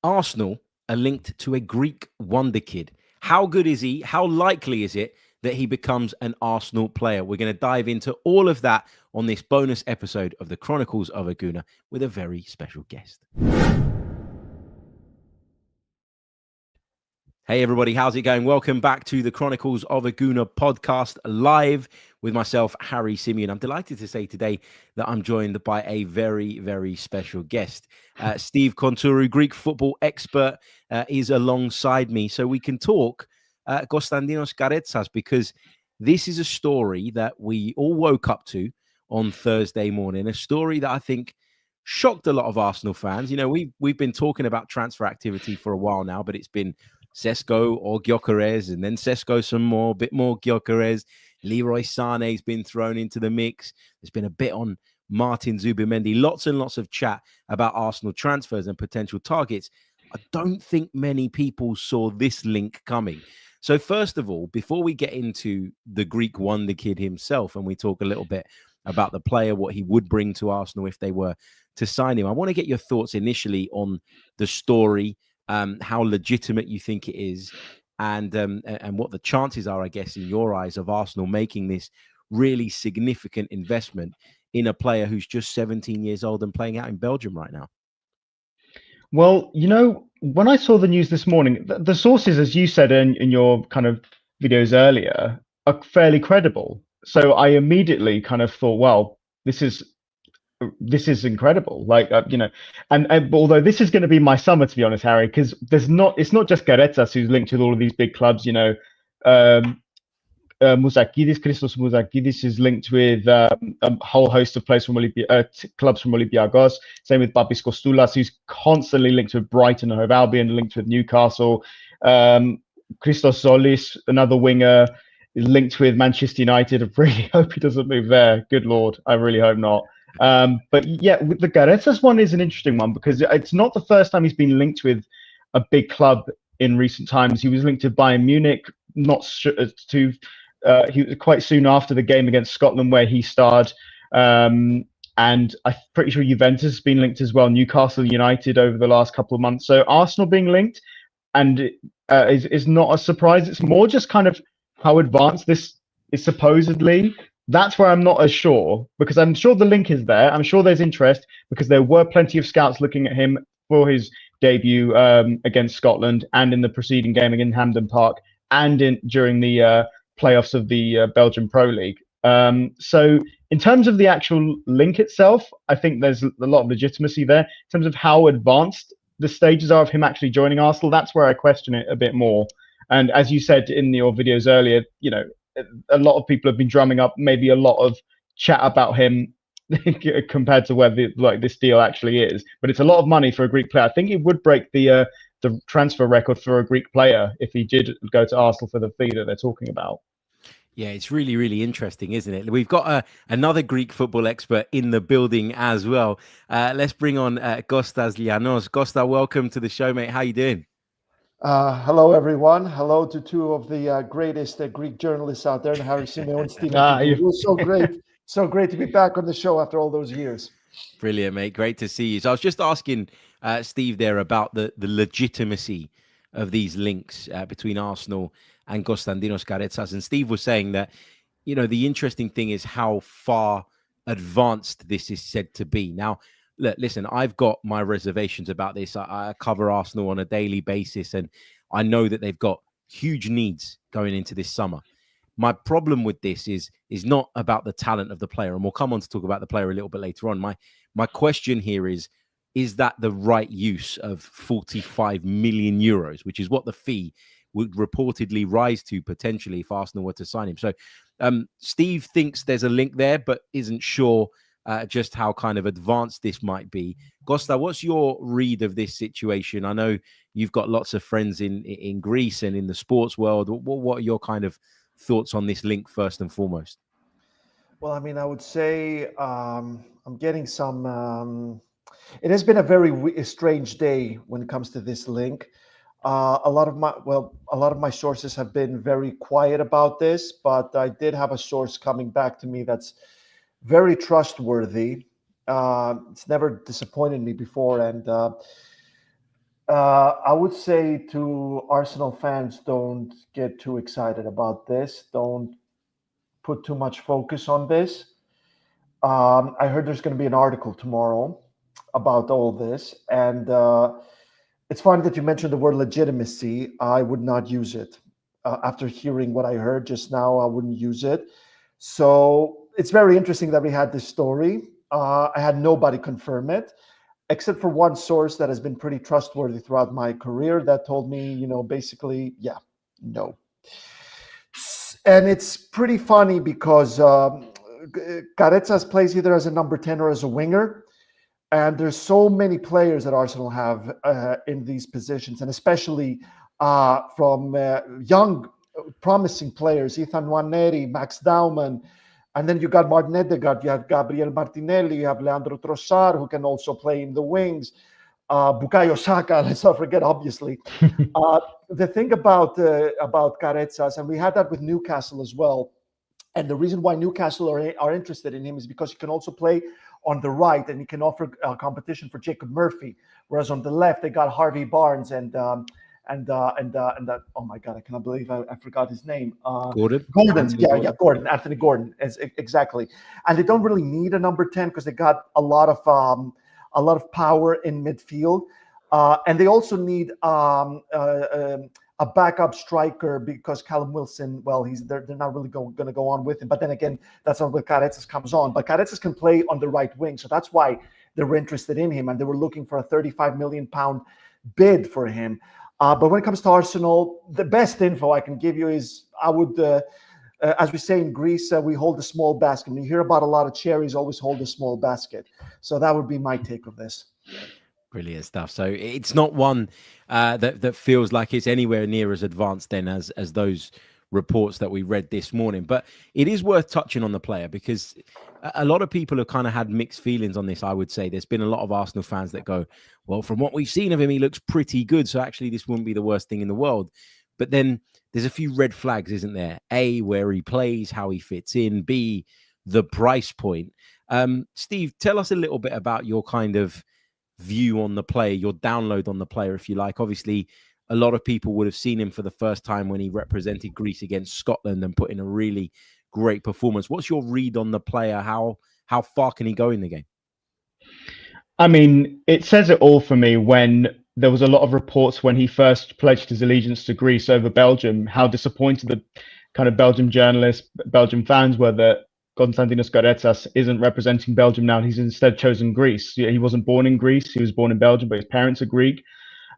Arsenal are linked to a Greek wonder kid. How good is he? How likely is it that he becomes an Arsenal player? We're going to dive into all of that on this bonus episode of the Chronicles of a Gooner with a very special guest. Hey everybody, how's it going? Welcome back to the Chronicles of a Gooner podcast live with myself, Harry Symeou. I'm delighted to say today that I'm joined by a very, very special guest. Steve Contourou, Greek football expert, is alongside me so we can talk Konstantinos Karetsas, because this is a story that we all woke up to on Thursday morning, a story that I think shocked a lot of Arsenal fans. You know, we've been talking about transfer activity for a while now, but it's been Sesko or Gyökeres, and then Sesko some more, bit more Gyökeres. Leroy Sané's been thrown into the mix. There's been a bit on Martin Zubimendi. Lots and lots of chat about Arsenal transfers and potential targets. I don't think many people saw this link coming. So first of all, before we get into the Greek wonder kid himself, and we talk a little bit about the player, what he would bring to Arsenal if they were to sign him, I want to get your thoughts initially on the story, how legitimate you think it is, and what the chances are, I guess, in your eyes, of Arsenal making this really significant investment in a player who's just 17 years old and playing out in Belgium right now. Well, you know, when I saw the news this morning, the sources, as you said in your kind of videos earlier, are fairly credible. So I immediately kind of thought, well, this is incredible. Like, you know, and although this is going to be my summer, to be honest, Harry, because it's not just Karetsas who's linked with all of these big clubs. You know, Christos Mouzakidis is linked with a whole host of players from clubs from Olympiacos. Same with Babis Kostoulas, who's constantly linked with Brighton and Hove Albion, linked with Newcastle. Christos Zolis, another winger, is linked with Manchester United. I really hope he doesn't move there. Good Lord, I really hope not. But yeah, the Karetsas one is an interesting one because it's not the first time he's been linked with a big club in recent times. He was linked to Bayern Munich, he was quite soon after the game against Scotland where he starred. And I'm pretty sure Juventus has been linked as well, Newcastle United over the last couple of months. So Arsenal being linked and is not a surprise. It's more just kind of how advanced this is supposedly. That's where I'm not as sure, because I'm sure the link is there. I'm sure there's interest because there were plenty of scouts looking at him for his debut against Scotland and in the preceding game against Hampden Park and during the playoffs of the Belgian Pro League. So in terms of the actual link itself, I think there's a lot of legitimacy there. In terms of how advanced the stages are of him actually joining Arsenal, that's where I question it a bit more. And as you said in your videos earlier, you know, a lot of people have been drumming up maybe a lot of chat about him compared to where this deal actually is. But it's a lot of money for a Greek player. I think it would break the transfer record for a Greek player if he did go to Arsenal for the fee that they're talking about. Yeah, it's really, really interesting, isn't it? We've got another Greek football expert in the building as well. Let's bring on Kostas Lianos. Costa, welcome to the show, mate. How you doing? Hello, everyone. Hello to two of the greatest Greek journalists out there, Harry Symeou and Stephen Contourou. It was so great to be back on the show after all those years. Brilliant, mate. Great to see you. So I was just asking Steve there about the legitimacy of these links between Arsenal and Konstantinos Karetsas. And Steve was saying that, you know, the interesting thing is how far advanced this is said to be. Now, listen, I've got my reservations about this. I cover Arsenal on a daily basis, and I know that they've got huge needs going into this summer. My problem with this is not about the talent of the player, and we'll come on to talk about the player a little bit later on. My question here is that the right use of 45 million euros, which is what the fee would reportedly rise to potentially if Arsenal were to sign him? So Steve thinks there's a link there, but isn't sure just how kind of advanced this might be. Costa, what's your read of this situation? I know you've got lots of friends in Greece and in the sports world. What are your kind of thoughts on this link first and foremost? Well, I mean, I would say I'm getting some. It has been a very strange day when it comes to this link. A lot of my sources have been very quiet about this, but I did have a source coming back to me that's very trustworthy. It's never disappointed me before, and I would say to Arsenal fans, don't get too excited about this. Don't put too much focus on this. I heard there's going to be an article tomorrow about all this, and it's funny that you mentioned the word legitimacy. I would not use it. After hearing what I heard just now, I wouldn't use it. So it's very interesting that we had this story. I had nobody confirm it, except for one source that has been pretty trustworthy throughout my career that told me, basically, yeah, no. And it's pretty funny because Karetsas plays either as a number 10 or as a winger. And there's so many players that Arsenal have in these positions, and especially from young, promising players, Ethan Nwaneri, Max Dauman, and then you got Martin Odegaard, you have Gabriel Martinelli, you have Leandro Trossard, who can also play in the wings, Bukayo Saka, let's not forget, obviously. The thing about Karetsas, and we had that with Newcastle as well, and the reason why Newcastle are interested in him is because he can also play on the right, and he can offer competition for Jacob Murphy. Whereas on the left, they got Harvey Barnes and oh my God, I cannot believe I forgot his name. Gordon. Gordon, Anthony Gordon, exactly. And they don't really need a number 10 because they got a lot of power in midfield, and they also need a backup striker because Callum Wilson, well, they're not really going to go on with him. But then again, that's not where Karetsas comes on. But Karetsas can play on the right wing, so that's why they were interested in him, and they were looking for a £35 million bid for him. But when it comes to Arsenal, the best info I can give you is I would, as we say in Greece, we hold a small basket. When you hear about a lot of cherries, always hold a small basket. So that would be my take of this. Brilliant stuff. So it's not one that feels like it's anywhere near as advanced then as those reports that we read this morning. But it is worth touching on the player because a lot of people have kind of had mixed feelings on this, I would say. There's been a lot of Arsenal fans that go, well, from what we've seen of him, he looks pretty good. So actually, this wouldn't be the worst thing in the world. But then there's a few red flags, isn't there? A, where he plays, how he fits in. B, the price point. Steve, tell us a little bit about your kind of view on the player, your download on the player, if you like. Obviously, a lot of people would have seen him for the first time when he represented Greece against Scotland and put in a really great performance. What's your read on the player? How far can he go in the game? I mean, it says it all for me when there was a lot of reports when he first pledged his allegiance to Greece over Belgium, how disappointed the kind of Belgium journalists, Belgium fans were that Konstantinos Karetsas isn't representing Belgium now. He's instead chosen Greece. He wasn't born in Greece. He was born in Belgium, but his parents are Greek.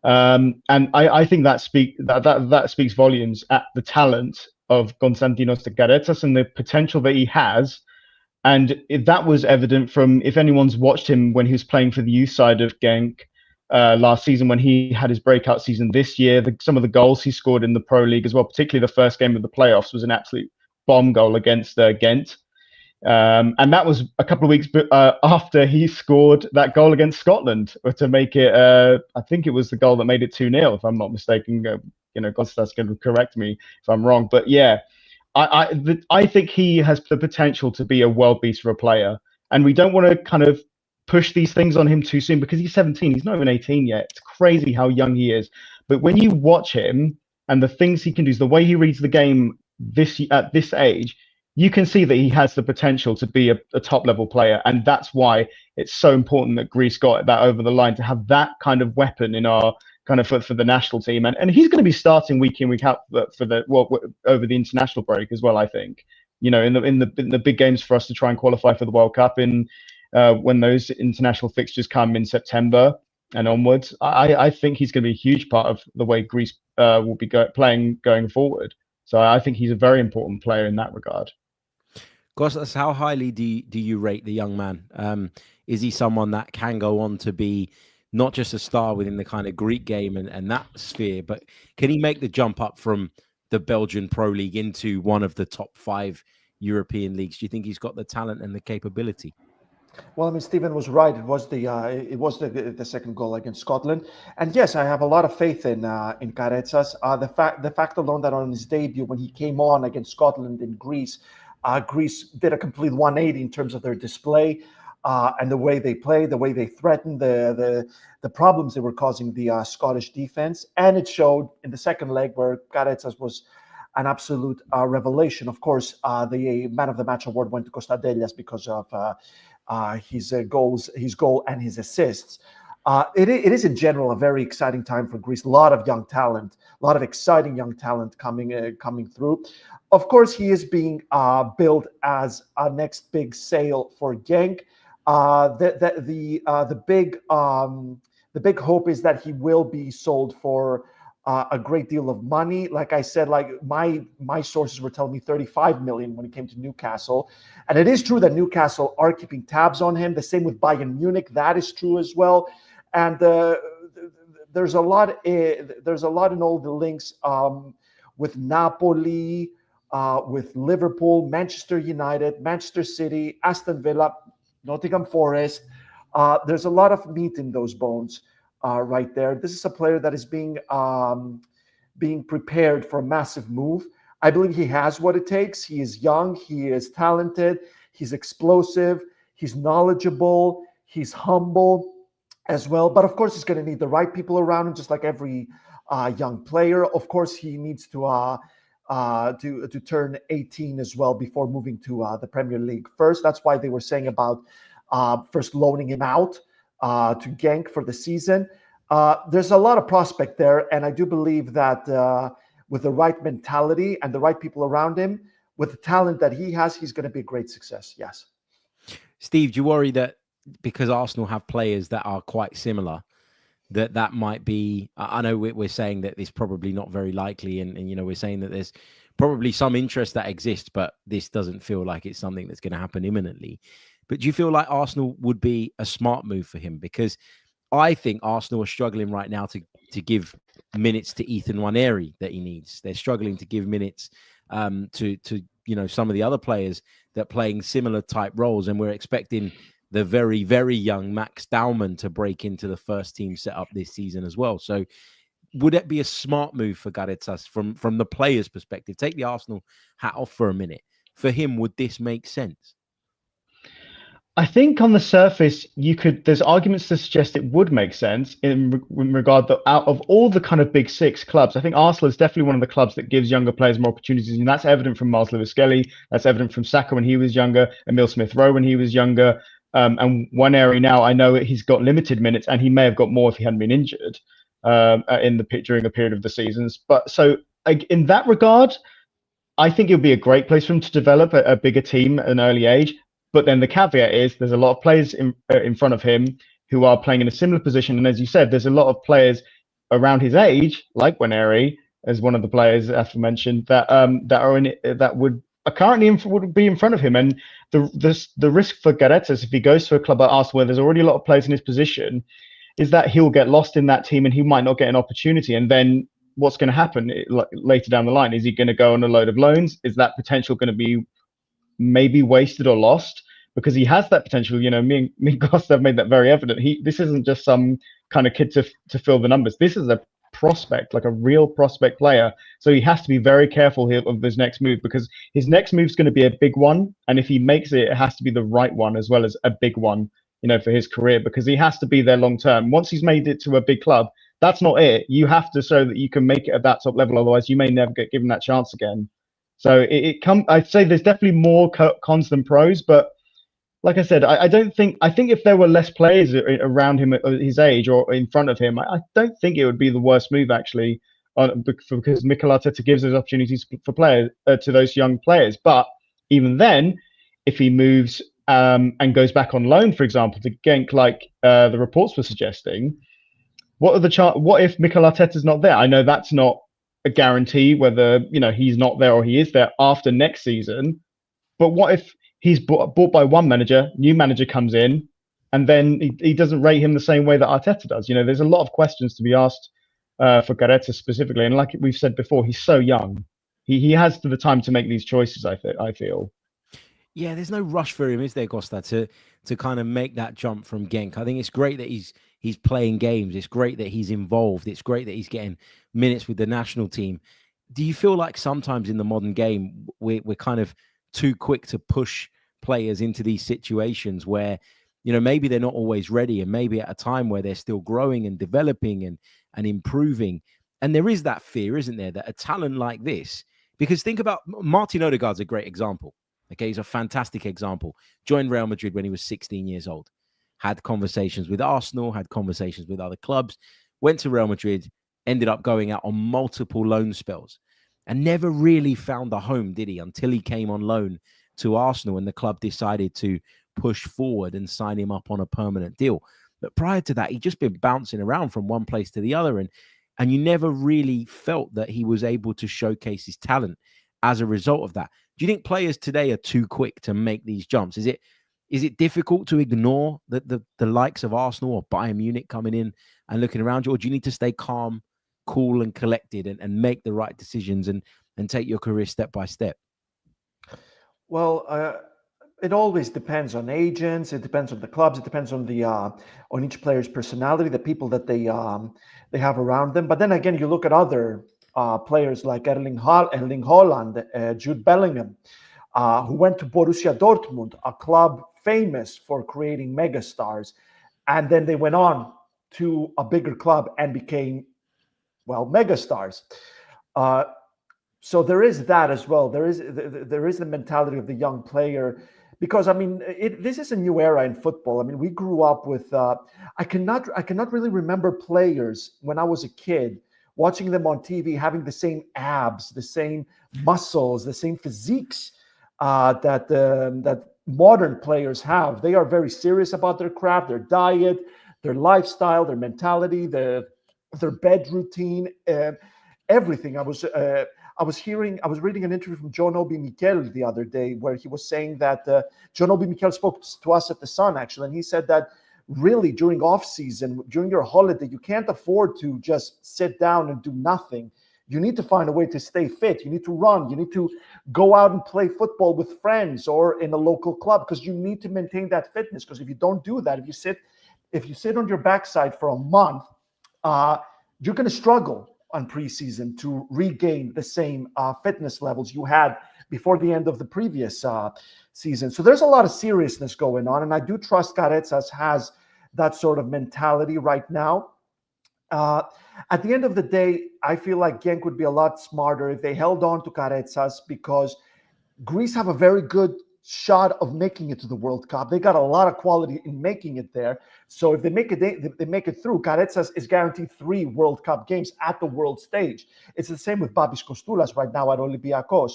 And I think that speaks volumes at the talent of Konstantinos Karetsas and the potential that he has. And that was evident from, if anyone's watched him when he was playing for the youth side of Genk last season, when he had his breakout season this year, some of the goals he scored in the Pro League as well, particularly the first game of the playoffs, was an absolute bomb goal against Ghent. And that was a couple of weeks after he scored that goal against Scotland to make it, I think it was the goal that made it 2-0, if I'm not mistaken. Constantinos can correct me if I'm wrong. But yeah, I think he has the potential to be a world beater of a player. And we don't want to kind of push these things on him too soon because he's 17. He's not even 18 yet. It's crazy how young he is. But when you watch him and the things he can do, the way he reads the game at this age, you can see that he has the potential to be a top level player. And that's why it's so important that Greece got that over the line, to have that kind of weapon in our kind of for the national team. And he's going to be starting week in, week out over the international break as well, I think. In the big games for us to try and qualify for the World Cup when those international fixtures come in September and onwards, I think he's going to be a huge part of the way Greece will be playing going forward. So I think he's a very important player in that regard. Kostas, how highly do you rate the young man? Is he someone that can go on to be not just a star within the kind of Greek game and that sphere, but can he make the jump up from the Belgian Pro League into one of the top 5 European leagues? Do you think he's got the talent and the capability? Well, I mean, Stephen was right. It was the second goal against Scotland, and yes, I have a lot of faith in Karetsas. The fact alone that on his debut, when he came on against Scotland in Greece, Greece did a complete 180 in terms of their display. and the way they played, the way they threatened, the problems they were causing the Scottish defense. And it showed in the second leg where Karetsas was an absolute revelation. Of course, the man of the match award went to Konstantinos because of his goal and his assists. It is in general a very exciting time for Greece. A lot of young talent, a lot of exciting young talent coming through. Of course, he is being billed as a next big sale for Genk. The big hope is that he will be sold for a great deal of money. Like I said, like my sources were telling me 35 million when he came to Newcastle. And it is true that Newcastle are keeping tabs on him. The same with Bayern Munich. That is true as well. And there's a lot in all the links with Napoli, with Liverpool, Manchester United, Manchester City, Aston Villa, Nottingham Forest. There's a lot of meat in those bones right there. This is a player that is being prepared for a massive move. I believe he has what it takes. He is young. He is talented. He's explosive. He's knowledgeable. He's humble as well. But of course, he's going to need the right people around him, just like every young player. Of course, he needs to turn 18 as well before moving to the Premier League first. That's why they were saying about first loaning him out to Genk for the season. There's a lot of prospect there, and I do believe that with the right mentality and the right people around him, with the talent that he has, he's going to be a great success. Yes. Steve, do you worry that because Arsenal have players that are quite similar, that might be, I know we're saying that it's probably not very likely, and you know, we're saying that there's probably some interest that exists, but this doesn't feel like it's something that's going to happen imminently. But do you feel like Arsenal would be a smart move for him? Because I think Arsenal are struggling right now to give minutes to Ethan Nwaneri that he needs. They're struggling to give minutes to you know, some of the other players that are playing similar type roles, and we're expecting the very, very young Max Daumann to break into the first team setup this season as well. So would it be a smart move for Karetsas from the player's perspective? Take the Arsenal hat off for a minute. For him, would this make sense? I think on the surface, there's arguments to suggest it would make sense in regard that out of all the kind of big six clubs, I think Arsenal is definitely one of the clubs that gives younger players more opportunities. And that's evident from Miles Lewis-Skelly. That's evident from Saka when he was younger, Emile Smith-Rowe when he was younger. And Nwaneri now, I know he's got limited minutes, and he may have got more if he hadn't been injured during a period of the seasons. But so in that regard, I think it would be a great place for him to develop a bigger team at an early age. But then the caveat is there's a lot of players in front of him who are playing in a similar position. And as you said, there's a lot of players around his age, like Nwaneri, as one of the players aforementioned, that would be in front of him. And the risk for Karetsas, if he goes to a club like Arsenal where there's already a lot of players in his position, is that he'll get lost in that team and he might not get an opportunity. And then what's going to happen later down the line? Is he going to go on a load of loans? Is that potential going to be maybe wasted or lost? Because he has that potential. You know, me and Costa have made that very evident. This isn't just some kind of kid to fill the numbers. This is a prospect, like a real prospect player. So he has to be very careful here of his next move, because his next move is going to be a big one. And if he makes it, it has to be the right one as well as a big one, you know, for his career, because he has to be there long term. Once he's made it to a big club, that's not it. You have to show that you can make it at that top level. Otherwise, you may never get given that chance again. So I'd say there's definitely more cons than pros, but like I said, I think if there were less players around him at his age or in front of him, I don't think it would be the worst move actually, because Mikel Arteta gives those opportunities for players to those young players. But even then, if he moves and goes back on loan, for example, to Genk, like the reports were suggesting, what if Mikel Arteta's not there? I know that's not a guarantee whether, you know, he's not there or he is there after next season. But what if he's bought by one manager, new manager comes in, and then he doesn't rate him the same way that Arteta does? You know, there's a lot of questions to be asked for Karetsas specifically. And like we've said before, he's so young. He has the time to make these choices, I feel. Yeah, there's no rush for him, is there, Costa, to kind of make that jump from Genk? I think it's great that he's playing games. It's great that he's involved. It's great that he's getting minutes with the national team. Do you feel like sometimes in the modern game, we're kind of too quick to push players into these situations where maybe they're not always ready, and maybe at a time where they're still growing and developing and improving. And there is that fear, isn't there, that a talent like this, because think about Martin Odegaard's a great example. Okay, he's a fantastic example. Joined Real Madrid when he was 16 years old, had conversations with Arsenal, had conversations with other clubs, went to Real Madrid, ended up going out on multiple loan spells and never really found a home, did he, until he came on loan to Arsenal and the club decided to push forward and sign him up on a permanent deal. But prior to that, he'd just been bouncing around from one place to the other, and you never really felt that he was able to showcase his talent as a result of that. Do you think players today are too quick to make these jumps? Is it difficult to ignore the likes of Arsenal or Bayern Munich coming in and looking around you, or do you need to stay calm, cool and collected and make the right decisions and take your career step by step? Well, it always depends on agents. It depends on the clubs. It depends on on each player's personality, the people that they have around them. But then again, you look at other players like Erling Haaland, Jude Bellingham, who went to Borussia Dortmund, a club famous for creating megastars, and then they went on to a bigger club and became, well, megastars. So there is that as well. There is the mentality of the young player, because I mean, this is a new era in football. I mean, we grew up with. I cannot really remember players when I was a kid watching them on TV having the same abs, the same muscles, the same physiques that modern players have. They are very serious about their craft, their diet, their lifestyle, their mentality, their bed routine, everything. I was reading an interview from John Obi Mikel the other day where he was saying that John Obi Mikel spoke to us at the Sun, actually, and he said that really during off season, during your holiday, you can't afford to just sit down and do nothing. You need to find a way to stay fit. You need to run. You need to go out and play football with friends or in a local club, because you need to maintain that fitness. Because if you don't do that, if you sit on your backside for a month, you're going to struggle on preseason to regain the same fitness levels you had before the end of the previous season. So there's a lot of seriousness going on, and I do trust Karetsas has that sort of mentality right now. At the end of the day, I feel like Genk would be a lot smarter if they held on to Karetsas, because Greece have a very good shot of making it to the World Cup. They got a lot of quality in making it there. So if they make it through, Karetsas is guaranteed 3 World Cup games at the world stage. It's the same with Babis Kostoulas right now at Olympiacos.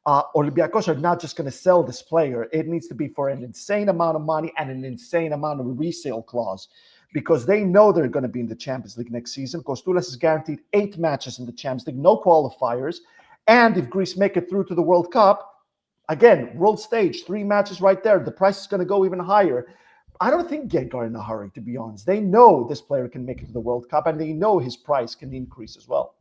Olympiacos are not just going to sell this player. It needs to be for an insane amount of money and an insane amount of resale clause, because they know they're going to be in the Champions League next season. Kostoulas is guaranteed 8 matches in the Champions League, no qualifiers. And if Greece make it through to the World Cup, again, world stage, 3 matches right there. The price is going to go even higher. I don't think Genk are in a hurry, to be honest. They know this player can make it to the World Cup, and they know his price can increase as well.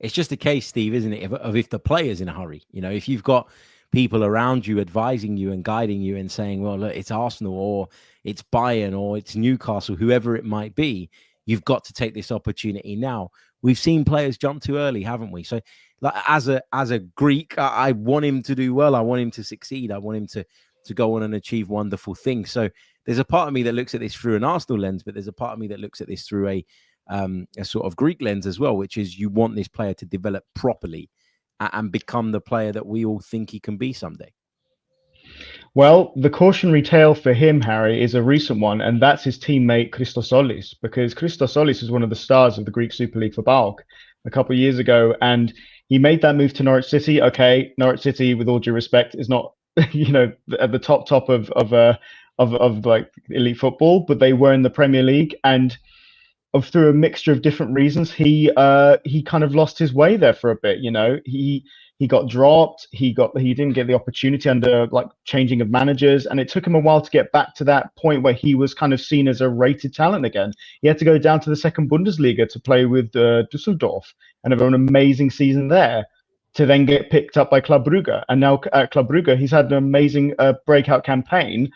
It's just a case, Steve, isn't it, of if the player's in a hurry. If you've got people around you advising you and guiding you and saying, well, look, it's Arsenal or it's Bayern or it's Newcastle, whoever it might be, you've got to take this opportunity now. We've seen players jump too early, haven't we? So like, as a Greek, I want him to do well. I want him to succeed. I want him to go on and achieve wonderful things. So there's a part of me that looks at this through an Arsenal lens, but there's a part of me that looks at this through a sort of Greek lens as well, which is you want this player to develop properly and become the player that we all think he can be someday. Well, the cautionary tale for him, Harry, is a recent one, and that's his teammate Christosolis, because Christosolis is one of the stars of the Greek Super League for PAOK a couple of years ago, and he made that move to Norwich City. Okay, Norwich City, with all due respect, is not at the top of like elite football, but they were in the Premier League, and through a mixture of different reasons, he kind of lost his way there for a bit. He got dropped. He didn't get the opportunity under like changing of managers, and it took him a while to get back to that point where he was kind of seen as a rated talent again. He had to go down to the second Bundesliga to play with Düsseldorf and have an amazing season there, to then get picked up by Club Brugge. And now at Club Brugge, he's had an amazing breakout campaign.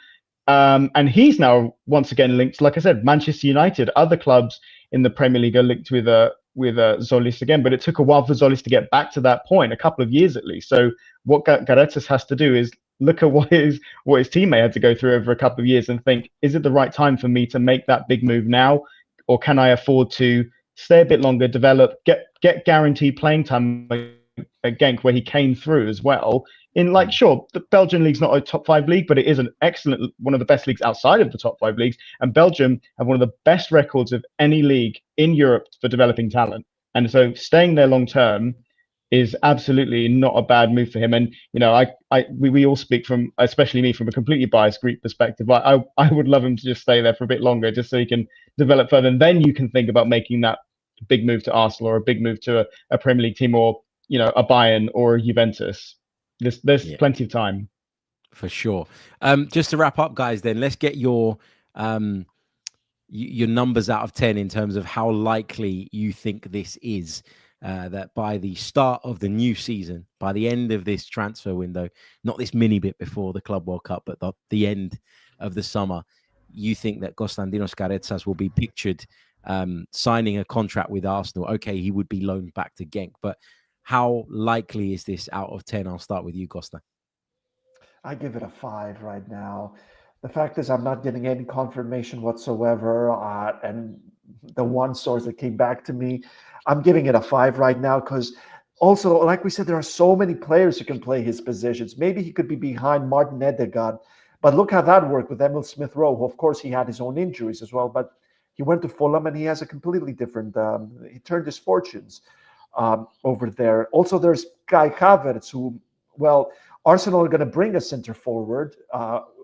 And he's now once again linked, like I said, Manchester United. Other clubs in the Premier League are linked with Zolis again, but it took a while for Zolis to get back to that point, a couple of years at least. So what Karetsas has to do is look at what his teammate had to go through over a couple of years and think, is it the right time for me to make that big move now, or can I afford to stay a bit longer, develop, get guaranteed playing time at Genk, where he came through as well. In like, sure, the Belgian league's not a top 5 league, but it is an excellent, one of the best leagues outside of the top 5 leagues. And Belgium have one of the best records of any league in Europe for developing talent. And so staying there long term is absolutely not a bad move for him. And we all speak from, especially me, from a completely biased Greek perspective. I would love him to just stay there for a bit longer, just so he can develop further, and then you can think about making that big move to Arsenal or a big move to a Premier League team, or a Bayern or a Juventus. There's plenty of time for sure. Just to wrap up, guys, then let's get your numbers out of 10 in terms of how likely you think this is. That by the start of the new season, by the end of this transfer window, not this mini bit before the Club World Cup, but the end of the summer, you think that Konstantinos Karetsas will be pictured signing a contract with Arsenal? Okay, he would be loaned back to Genk, but how likely is this out of 10? I'll start with you, Costa. I give it a 5 right now. The fact is, I'm not getting any confirmation whatsoever, and the one source that came back to me, I'm giving it a 5 right now, because also, like we said, there are so many players who can play his positions. Maybe he could be behind Martin Odegaard, but look how that worked with Emil Smith-Rowe. Of course, he had his own injuries as well, but he went to Fulham and he has a completely different, he turned his fortunes over there. Also, there's Kai Havertz, who, well, Arsenal are going to bring a center forward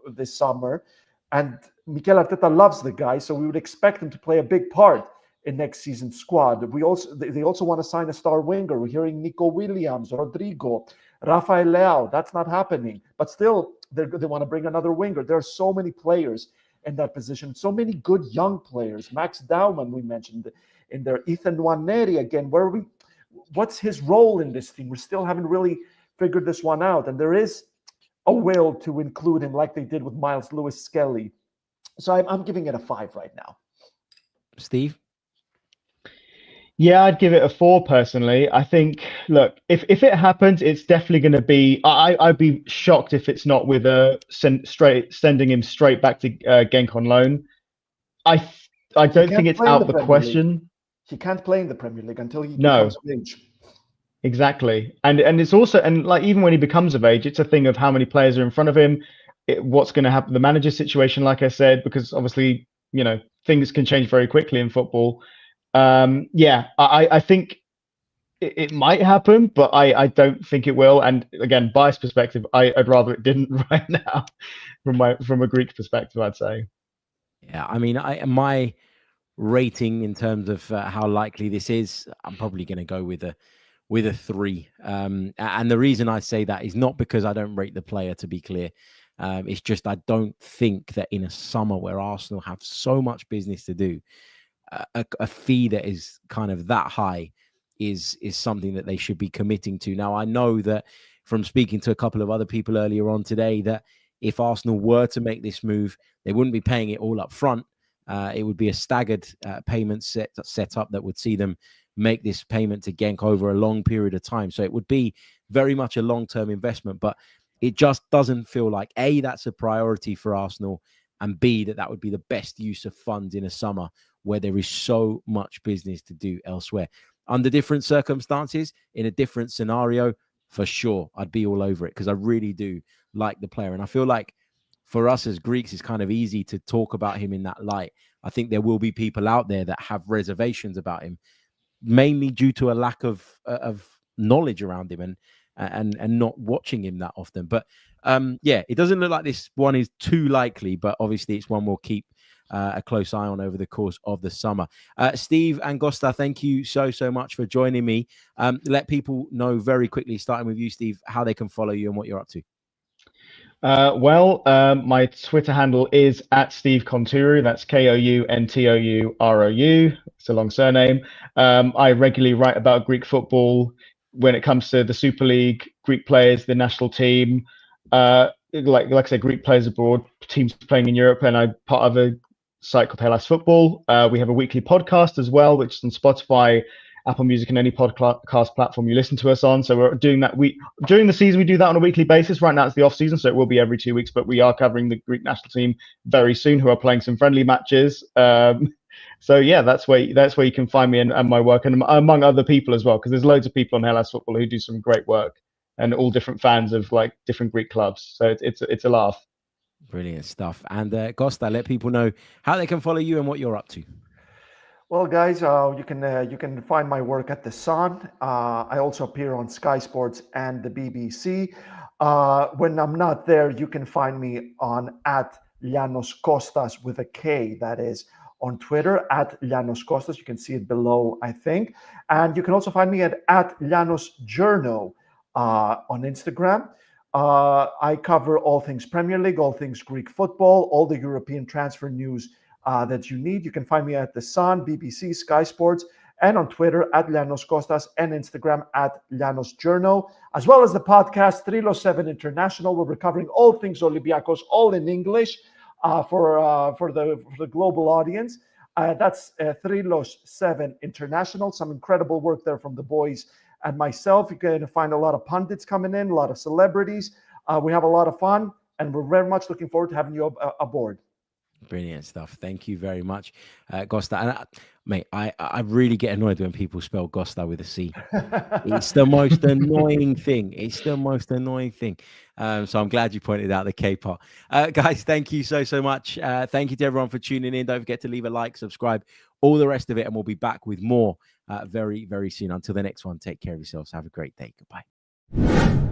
this summer, and Mikel Arteta loves the guy, so we would expect him to play a big part in next season's squad. They also want to sign a star winger. We're hearing Nico Williams, Rodrigo, Rafael Leao. That's not happening, but still they want to bring another winger. There are so many players in that position, so many good young players. Max Daumann, we mentioned in there. Ethan Nwaneri again. What's his role in this team? We still haven't really figured this one out, and there is a will to include him, like they did with Miles Lewis-Skelly. So I'm giving it a 5 right now. Steve? Yeah, I'd give it a 4 personally. I think, look, if it happens, it's definitely going to be. I'd be shocked if it's not with sending him straight back to Genk on loan. I don't think it's out the question. He can't play in the Premier League until he becomes of age. Exactly, and it's also, and like, even when he becomes of age, it's a thing of how many players are in front of him, what's going to happen, the manager situation, like I said, because obviously things can change very quickly in football. I think it might happen, but I don't think it will. And again, biased perspective, I'd rather it didn't right now, from a Greek perspective, I'd say. Yeah, I mean, my rating in terms of how likely this is, I'm probably going to go with a 3. And the reason I say that is not because I don't rate the player, to be clear. It's just I don't think that in a summer where Arsenal have so much business to do, a fee that is kind of that high is something that they should be committing to. Now, I know that from speaking to a couple of other people earlier on today, that if Arsenal were to make this move, they wouldn't be paying it all up front. It would be a staggered payment set up that would see them make this payment to Genk over a long period of time. So it would be very much a long-term investment, but it just doesn't feel like, A, that's a priority for Arsenal, and B, that would be the best use of funds in a summer where there is so much business to do elsewhere. Under different circumstances, in a different scenario, for sure, I'd be all over it, because I really do like the player. And I feel like for us as Greeks, it's kind of easy to talk about him in that light. I think there will be people out there that have reservations about him, mainly due to a lack of knowledge around him and not watching him that often. But it doesn't look like this one is too likely, but obviously it's one we'll keep a close eye on over the course of the summer. Steve and Gosta, thank you so much for joining me. Let people know very quickly, starting with you, Steve, how they can follow you and what you're up to. My Twitter handle is @SteveContourou. That's KOUNTOUROU. It's a long surname. I regularly write about Greek football when it comes to the Super League, Greek players, the national team. Like I said, Greek players abroad, teams playing in Europe, and I'm part of a site called Hellas Football. We have a weekly podcast as well, which is on Spotify Apple Music, and any podcast platform you listen to us on. So we're doing that. During the season, we do that on a weekly basis. Right now it's the off season, so it will be every 2 weeks, but we are covering the Greek national team very soon, who are playing some friendly matches. So yeah, that's where you can find me and my work, and among other people as well, because there's loads of people on Hellas Football who do some great work, and all different fans of like different Greek clubs. So it's a laugh. Brilliant stuff. And Costa, let people know how they can follow you and what you're up to. Well, guys, you can find my work at the Sun. I also appear on Sky Sports and the BBC. When I'm not there, you can find me on at Llanos Kostas with a K. That is on Twitter at Llanos Kostas. You can see it below, I think. And you can also find me at Llanos Journo on Instagram. I cover all things Premier League, all things Greek football, all the European transfer news that you need. You can find me at The Sun, BBC, Sky Sports, and on Twitter at Llanos Kostas, and Instagram at Llanos Journo, as well as the podcast 307 International, where we're covering all things Olympiacos, all in English for the global audience. That's 307 International. Some incredible work there from the boys and myself. You're going to find a lot of pundits coming in, a lot of celebrities. We have a lot of fun, and we're very much looking forward to having you aboard. Brilliant stuff. Thank you very much, Costa. And mate, I really get annoyed when people spell Costa with a C. It's the most annoying thing. It's the most annoying thing. So I'm glad you pointed out the K part. Guys, thank you so much. Thank you to everyone for tuning in. Don't forget to leave a like, subscribe, all the rest of it, and we'll be back with more very, very soon. Until the next one, take care of yourselves. Have a great day. Goodbye.